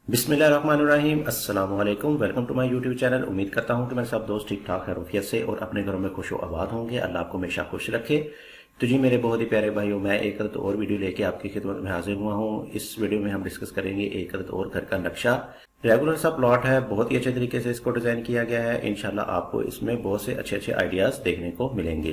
बिस्मिल्लाहिर्रहमानिर्रहीम अस्सलाम वालेकुम। Welcome to my YouTube channel. उम्मीद करता हूँ कि मेरे सब दोस्त ठीक ठाक खैरियत से और अपने घरों में खुश आबाद होंगे। अल्लाह आपको हमेशा खुश रखे। तो जी मेरे बहुत ही प्यारे भाइयों, मैं एक अदद और वीडियो लेके आपकी खिदमत में हाजिर हुआ हूँ। इस वीडियो में हम डिस्कस करेंगे एक अदद और घर का नक्शा। रेगुलर सा प्लॉट है, बहुत ही अच्छे तरीके से इसको डिजाइन किया गया है। इंशाल्लाह आपको इसमें बहुत से अच्छे अच्छे आइडियाज देखने को मिलेंगे।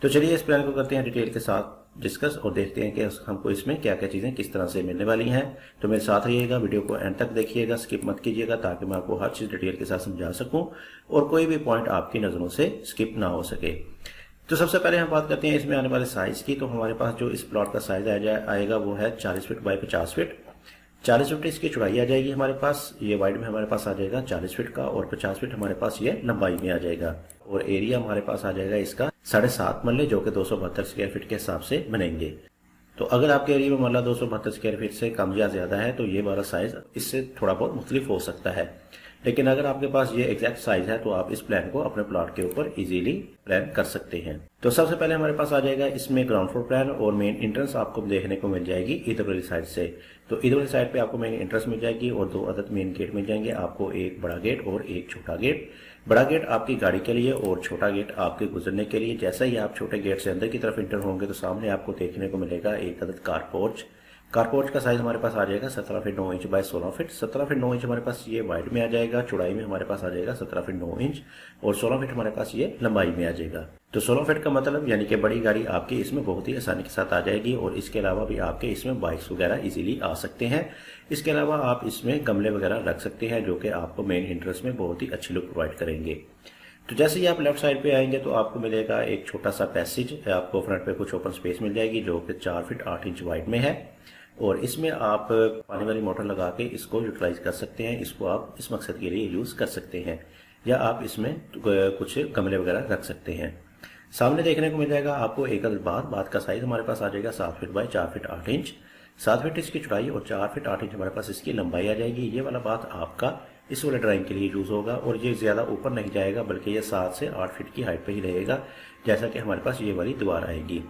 तो चलिए इस प्लान को करते हैं डिटेल के साथ डिस्कस और देखते हैं कि हमको इसमें क्या क्या चीजें किस तरह से मिलने वाली हैं। तो मेरे साथ रहिएगा, वीडियो को एंड तक देखिएगा, स्किप मत कीजिएगा, ताकि मैं आपको हर चीज डिटेल के साथ समझा सकूं और कोई भी पॉइंट आपकी नजरों से स्किप ना हो सके। तो सबसे पहले हम बात करते हैं इसमें आने वाले साइज की। तो हमारे पास जो इस प्लॉट का साइज आएगा वो है 40 फीट बाय 50 फीट। 40 फीट इसकी चौड़ाई आ जाएगी हमारे पास। ये वाइड में हमारे पास आ जाएगा 40 फीट का और 50 फीट हमारे पास ये लंबाई में आ जाएगा। और एरिया हमारे पास आ जाएगा इसका 7.5 मरले, जो कि 272 स्क्वायर फीट के हिसाब से बनेंगे। तो अगर आपके एरिया में मरला 272 स्क्वायर फीट से कम या ज्यादा है तो ये वाला साइज इससे थोड़ा बहुत मुख्तलिफ हो सकता है। लेकिन अगर आपके पास ये एग्जैक्ट साइज है तो आप इस प्लान को अपने प्लॉट के ऊपर इजीली प्लान कर सकते हैं। तो सबसे पहले हमारे पास आ जाएगा इसमें ग्राउंड फ्लोर प्लान और मेन एंट्रेंस आपको देखने को मिल जाएगी इधर वाली साइड से। तो इधर वाली साइड पे आपको मेन एंट्रेंस मिल जाएगी और 2 अदद मेन गेट मिल जाएंगे आपको, एक बड़ा गेट और एक छोटा गेट। बड़ा गेट आपकी गाड़ी के लिए और छोटा गेट आपके गुजरने के लिए। जैसा ही आप छोटे गेट से अंदर की तरफ एंटर होंगे तो सामने आपको देखने को मिलेगा एक अदद कार पोर्च। कार पोर्च का साइज हमारे पास आ जाएगा 17 feet 9 inch by 16 feet. 17 feet 9 inch हमारे पास ये वाइड में आ जाएगा, चौड़ाई में हमारे पास आ जाएगा 17 फीट 9 इंच और 16 फीट हमारे पास ये लंबाई में आ जाएगा। तो 16 फीट का मतलब यानी कि बड़ी गाड़ी आपकी इसमें बहुत ही आसानी के साथ आ जाएगी और इसके अलावा भी आपके इसमें बाइक्स वगैरह इजीली आ सकते हैं। इसके अलावा आप इसमें गमले वगैरह रख सकते हैं जो कि आपको मेन एंट्रेंस में बहुत ही अच्छी लुक प्रोवाइड करेंगे। तो जैसे ही आप लेफ्ट साइड पे आएंगे तो आपको मिलेगा एक छोटा सा पैसेज। आपको फ्रंट पे कुछ ओपन स्पेस मिल जाएगी जो कि 4 फीट 8 इंच वाइड में है और इसमें आप पानी वाली मोटर लगा के इसको यूटिलाइज कर सकते हैं। इसको आप इस मकसद के लिए यूज कर सकते हैं या आप इसमें कुछ गमले वगैरह रख सकते हैं। सामने देखने को मिल जाएगा आपको एक बात का साइज हमारे पास आ जाएगा 7 feet by 4 feet 8 inch. 7 feet इसकी चौड़ाई और 4 फीट 8 इंच हमारे पास इसकी लंबाई आ जाएगी। ये वाला बात आपका इस वाले ड्राइंग के लिए यूज होगा और ये ज्यादा ऊपर नहीं जाएगा बल्कि ये 7 से 8 फीट की हाइट पे ही रहेगा, जैसा कि हमारे पास ये वाली दीवार आएगी।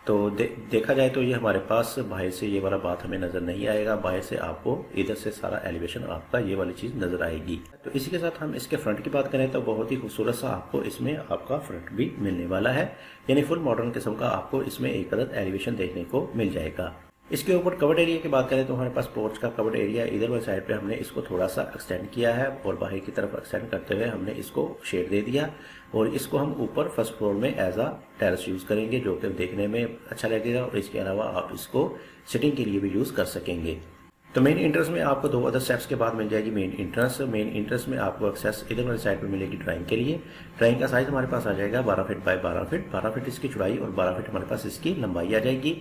तो देखा जाए तो ये हमारे पास बाहर से ये वाला बात हमें नजर नहीं आएगा, बाहर से आपको इधर से सारा एलिवेशन आपका ये वाली चीज नजर आएगी। तो इसी के साथ हम इसके फ्रंट की बात करें तो बहुत ही खूबसूरत सा आपको इसमें आपका फ्रंट भी मिलने वाला है, यानी फुल मॉडर्न किस्म का आपको इसमें एक अदद एलिवेशन देखने को मिल जाएगा। इसके ऊपर कवर्ड एरिया की बात करें तो हमारे पास पोर्च का कवर्ड एरिया इधर वाली साइड पे हमने इसको थोड़ा सा एक्सटेंड किया है और बाहर की तरफ एक्सटेंड करते हुए हमने इसको शेड दे दिया और इसको हम ऊपर फर्स्ट फ्लोर में एज अ टेरेस यूज करेंगे जो कि देखने में अच्छा लगेगा और इसके अलावा आप इसको सिटिंग के लिए भी यूज कर सकेंगे। तो मेन एंट्रेंस में आपको 2 अदर स्टेप्स के बाद मिल जाएगी मेन एंट्रेंस। मेन एंट्रेंस में आपको एक्सेस इधर वाली साइड पे मिलेगी ड्राइंग के लिए। ड्राइंग का साइज हमारे पास आ जाएगा 12 फीट बाय 12 फीट। 12 फीट इसकी चौड़ाई और 12 फीट हमारे पास इसकी लंबाई आ जाएगी।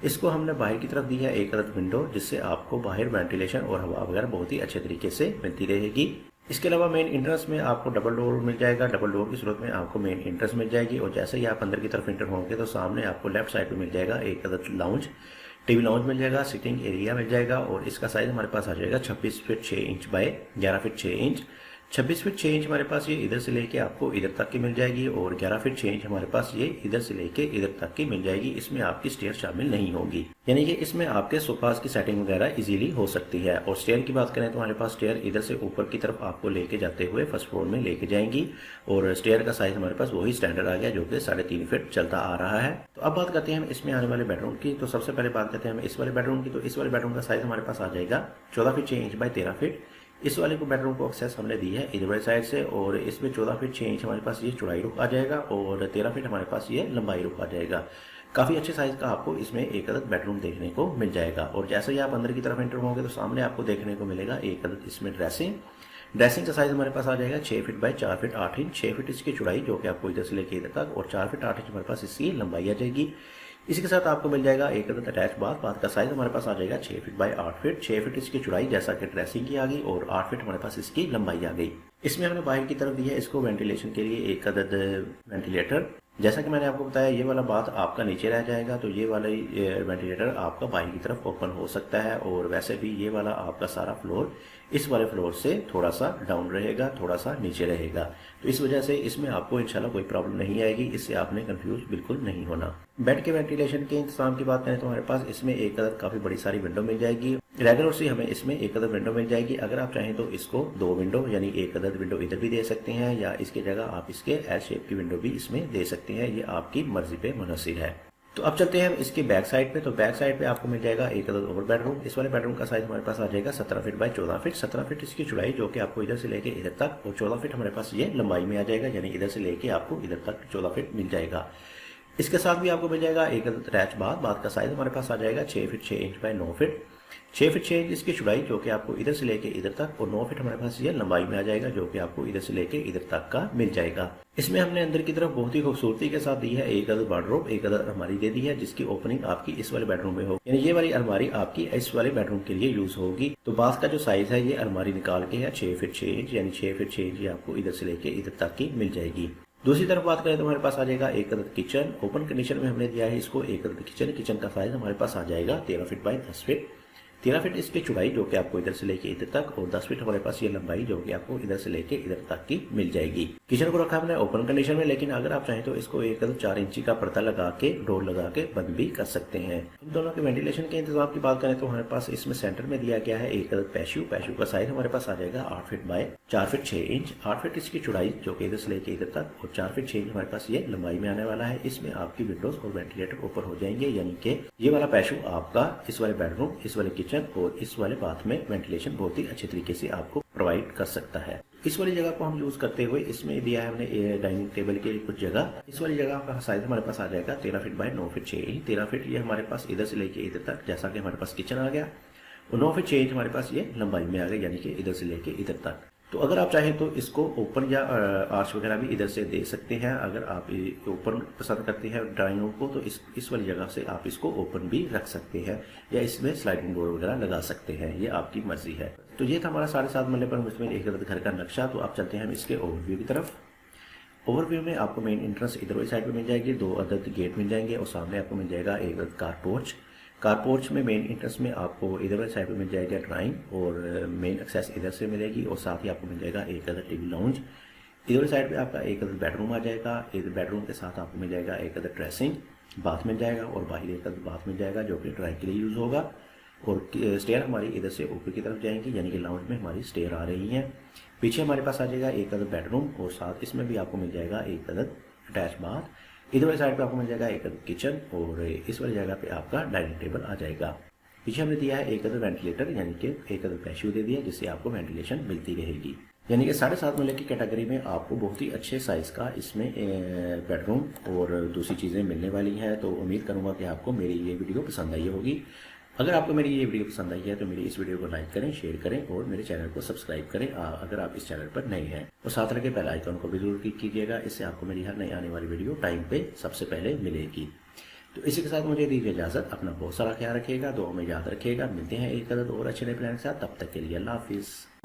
इसको हमने बाहर की तरफ दी है एक अदद विंडो, जिससे आपको बाहर वेंटिलेशन और हवा वगैरह बहुत ही अच्छे तरीके से मिलती रहेगी। इसके अलावा मेन एंट्रेंस में आपको डबल डोर मिल जाएगा। डबल डोर की सूरत में आपको मेन एंट्रेंस मिल जाएगी और जैसे ही आप अंदर की तरफ एंटर होंगे तो सामने आपको लेफ्ट साइड पे मिल जाएगा एक अदद लाउंज, टीवी लाउंज मिल जाएगा, सिटिंग एरिया मिल जाएगा और इसका साइज हमारे पास आ जाएगा 26 feet 6 inch by 11 feet 6 inch. 26 feet 6 inch हमारे पास ये इधर से लेके आपको इधर तक की मिल जाएगी और 11 फीट 6 इंच हमारे पास ये इधर से लेके इधर तक की मिल जाएगी। इसमें आपकी स्टेयर शामिल नहीं होगी, यानी कि इसमें आपके सोफास की सेटिंग वगैरह इजीली हो सकती है। और स्टेयर की बात करें तो हमारे पास स्टेयर इधर से ऊपर की तरफ आपको लेके जाते हुए फर्स्ट फ्लोर में लेके जाएंगी और स्टेयर का साइज हमारे पास वही स्टैंडर्ड आ गया जो कि 3.5 फीट चलता आ रहा है। तो अब बात करते हैं हम इसमें आने वाले बेडरूम की। तो सबसे पहले बात करते हैं हम इस वाले बेडरूम की। तो इस वाले बेडरूम का साइज हमारे पास आ जाएगा 14 फीट 6 इंच बाय 13 फीट। इस वाले को बेडरूम को एक्सेस हमने दी है इधर वाली साइड से और इसमें 14 फीट 6 इंच हमारे पास ये चौड़ाई रुक आ जाएगा और 13 फीट हमारे पास ये लंबाई रुक आ जाएगा। काफी अच्छे साइज का आपको इसमें एक अदद बेडरूम देखने को मिल जाएगा और जैसे ही आप अंदर की तरफ एंटर होंगे तो सामने आपको देखने को मिलेगा एक अदद इसमें ड्रेसिंग का साइज हमारे पास आ जाएगा 6 feet by 4 feet 8 inch. 6 feet इसकी चौड़ाई जो कि आपको इधर से लेके इधर तक और 4 फीट 8 इंच हमारे पास इसकी लंबाई आ जाएगी। इसी के साथ आपको मिल जाएगा एक अदद अटैच बाथ का साइज हमारे पास आ जाएगा 6 फीट बाय 8 फीट। 6 फीट इसकी चौड़ाई जैसा कि ड्रेसिंग की आ गई और 8 फीट हमारे पास इसकी लंबाई आ गई। इसमें हमने बाहर की तरफ दी है इसको वेंटिलेशन के लिए एक अदद वेंटिलेटर। जैसा कि मैंने आपको बताया ये वाला बाथ आपका नीचे रह जाएगा तो ये वाला वेंटिलेटर आपका बाहर की तरफ ओपन हो सकता है और वैसे भी ये वाला आपका सारा फ्लोर इस वाले फ्लोर से थोड़ा सा डाउन रहेगा, थोड़ा सा नीचे रहेगा। तो इस वजह से इसमें आपको इंशाल्लाह कोई प्रॉब्लम नहीं आएगी, इससे आपने कंफ्यूज बिल्कुल नहीं होना। बेड के वेंटिलेशन के इंतजाम की बात करें तो हमारे पास इसमें एक अदद काफ़ी बड़ी सारी विंडो मिल जाएगी। रेगुलर सी हमें इसमें एक अदद विंडो मिल जाएगी। अगर आप चाहें तो इसको 2 विंडो यानी एक अदद विंडो इधर भी दे सकते हैं, या इसकी जगह आप इसके एल शेप की विंडो भी इसमें दे सकते हैं। ये आपकी मर्जी पे मुनहसिर है। तो अब चलते हैं हम इसकी बैक साइड पे। तो बैक साइड पे आपको मिल जाएगा एक अदद और बेडरूम। इस वाले बेडरूम का साइज हमारे पास आ जाएगा 17 फीट बाय 14 फीट। 17 फीट इसकी चौड़ाई जो कि आपको इधर से लेके इधर तक, और 14 फीट हमारे पास ये लंबाई में आ जाएगा, यानी इधर से लेके आपको इधर तक 14 फीट मिल जाएगा। इसके साथ भी आपको मिल जाएगा एक अटैच बाथ का साइज हमारे पास आ जाएगा 6 feet 6 inch by 9 feet. 6 feet 6 inch इसकी चौड़ाई जो कि आपको इधर से लेके इधर तक, और 9 फीट हमारे पास ये लंबाई में आ जाएगा जो कि आपको इधर से लेके इधर तक का मिल जाएगा। इसमें हमने अंदर की तरफ बहुत ही खूबसूरती के साथ दी है एक अदद वार्डरोब, एक अदद अलमारी दे दी है, जिसकी ओपनिंग आपकी इस वाले बेडरूम में होगी, यानी ये वाली अलमारी आपकी इस वाले बेडरूम के लिए यूज होगी। तो बाथ का जो साइज है ये अलमारी निकाल के है 6 फीट 6 इंच, यानी 6 फीट 6 इंच आपको इधर से लेके इधर तक की मिल जाएगी। दूसरी तरफ बात करें तो हमारे पास आ जाएगा एक अदद किचन। ओपन कंडीशन में हमने दिया है इसको एक अदद किचन। किचन का साइज हमारे पास आ जाएगा 13 फीट बाय 10 फीट। 13 फीट इसकी चौड़ाई जो कि आपको इधर से लेके इधर तक, और 10 फीट हमारे पास ये लंबाई जो कि आपको इधर से लेके इधर तक की मिल जाएगी। किचन को रखा हमने ओपन कंडीशन में, लेकिन अगर आप चाहें तो इसको एक 4 इंची का पर्दा लगा के डोर लगा के बंद भी कर सकते हैं। इन दोनों के वेंटिलेशन के इंतजाम की बात करें तो हमारे पास इसमें सेंटर में दिया गया है एक पैशू। पैशू का साइज हमारे पास आ जाएगा 8 feet by 4 feet 6 inch. 8 feet इसकी चौड़ाई जो कि इधर से लेके इधर तक, और 4 फीट 6 इंच हमारे पास ये लंबाई में आने वाला है। इसमें आपकी विंडोज और वेंटिलेटर ऊपर हो जाएंगे, यानी कि ये वाला पैशू आपका इस वाले बेडरूम, इस वाले किचन और इस वाले बाथ में वेंटिलेशन बहुत ही अच्छे तरीके से आपको प्रोवाइड कर सकता है। इस वाली जगह को हम यूज करते हुए इसमें दिया है हमने डाइनिंग टेबल के लिए कुछ जगह। इस वाली जगह का साइज हमारे पास आ जाएगा 13 feet by 9 feet 6 inch. 13 feet ये हमारे पास इधर से लेके इधर तक, जैसा कि हमारे पास किचन आ गया, और 9 फीट 6 इंच हमारे पास ये लंबाई में आ गया, यानी कि इधर से लेके इधर तक। तो अगर आप चाहें तो इसको ओपन या आर्च वगैरह भी इधर से दे सकते हैं। अगर आप ओपन पसंद करते हैं ड्राइंग रूम को तो इस वाली जगह से आप इसको ओपन भी रख सकते हैं, या इसमें स्लाइडिंग डोर वगैरह लगा सकते हैं, ये आपकी मर्जी है। तो ये था हमारा 7.5 मरले पर मुश्तमिल एक अदद घर का नक्शा। तो आप चलते हैं हम इसके ओवरव्यू की तरफ। ओवरव्यू में आपको मेन एंट्रेंस इधर वाली साइड पर मिल जाएगी, 2 अदद गेट मिल जाएंगे, और सामने आपको मिल जाएगा एक अदद कार पोर्च। कार पोर्च में मेन एंट्रेंस में आपको इधर वाली साइड पे मिल जाएगा ड्राइंग, और मेन एक्सेस इधर से मिलेगी, और साथ ही आपको मिल जाएगा एक अदर टीवी लाउंज। इधर वाली साइड पे आपका एक अदर बेडरूम आ जाएगा। इधर बेडरूम के साथ आपको मिल जाएगा एक अदर ड्रेसिंग बाथ मिल जाएगा, और बाहर एक अदर बाथ मिल जाएगा जो कि ड्राइंग के लिए यूज़ होगा। और स्टेयर हमारी इधर से ऊपर की तरफ जाएंगी, यानी कि लाउंज में हमारी स्टेयर आ रही है। पीछे हमारे पास आ जाएगा एक अदर बेडरूम, और साथ इसमें भी आपको मिल जाएगा एक अदर अटैच बाथ। इधर वाली साइड पे आपको मिल जाएगा एक अदर किचन, और इस वाली जगह पे आपका डाइनिंग टेबल आ जाएगा। पीछे हमने दिया है एक अदर वेंटिलेटर, यानी कि एक अदर पैशू दे दिया, जिससे आपको वेंटिलेशन मिलती रहेगी। यानी कि 7.5 मरले की कैटेगरी में आपको बहुत ही अच्छे साइज का इसमें बेडरूम और दूसरी चीज़ें मिलने वाली हैं। तो उम्मीद करूँगा कि आपको मेरी ये वीडियो पसंद आई होगी। अगर आपको मेरी ये वीडियो पसंद आई है तो मेरी इस वीडियो को लाइक करें, शेयर करें, और मेरे चैनल को सब्सक्राइब करें अगर आप इस चैनल पर नए हैं, और साथ रखे बेल आइकन को भी जरूर क्लिक कीजिएगा। इससे आपको मेरी हर नई आने वाली वीडियो टाइम पे सबसे पहले मिलेगी। तो इसी के साथ मुझे दीजिए इजाजत। अपना बहुत सारा ख्याल रखिएगा, दुआ में याद रखिएगा। मिलते हैं एक अदद और अच्छे नए प्लान के साथ। तब तक के लिए अल्लाह हाफिज़।